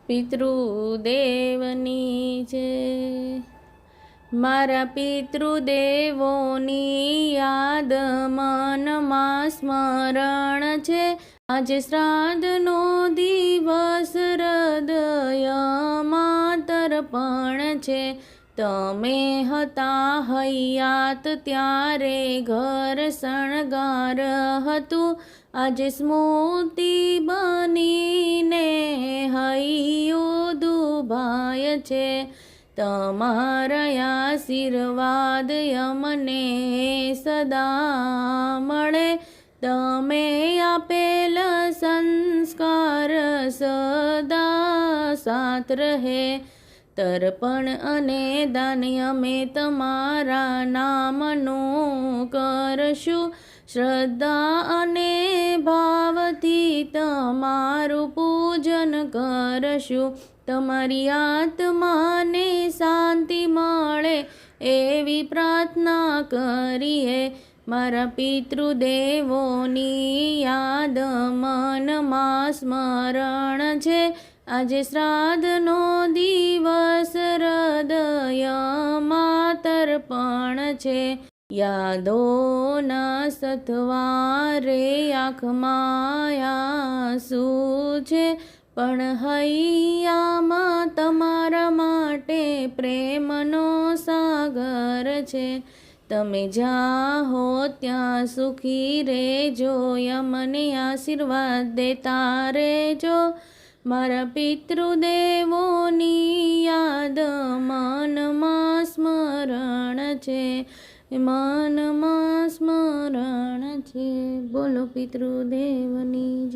પિતૃદેવની છે। મારા પિતૃદેવોની યાદ મનમાં સ્મરણ છે। આજે શ્રાદ્ધનો દિવસ હૃદયમાં તર્પણ છે। તમે હતા હયાત ત્યારે ઘર શણગાર હતું। આજે સ્મૃતિ બનીને હૈયું દુભાય છે। તમારા આશીર્વાદ અમને સદા મળે। તમે આપેલ સંસ્કાર સદા સાથ રહે। તર્પણ અને દાન અમે તમારા નામનું કરશું। શ્રદ્ધા અને ભાવથી તમારું પૂજન કરશું। તમારી આત્માને શાંતિ મળે એવી પ્રાર્થના કરીએ। મારા પિતૃદેવોની યાદ મનમાં સ્મરણ છે। આજે શ્રાદ્ધનો દિવસ હૃદયમાં તર્પણ છે। યાદોના સથવારે આંખમાં આંસુ છે। પણ હૈયામાં તમારા માટે પ્રેમનો સાગર છે। તમે જ્યાં હો ત્યાં સુખી રહેજો। અમને આશીર્વાદ દેતા રહેજો। મારા પિતૃદેવોની યાદ મનમાં સ્મરણ છે। મનમાં સ્મરણ છે। બોલો પિતૃદેવની।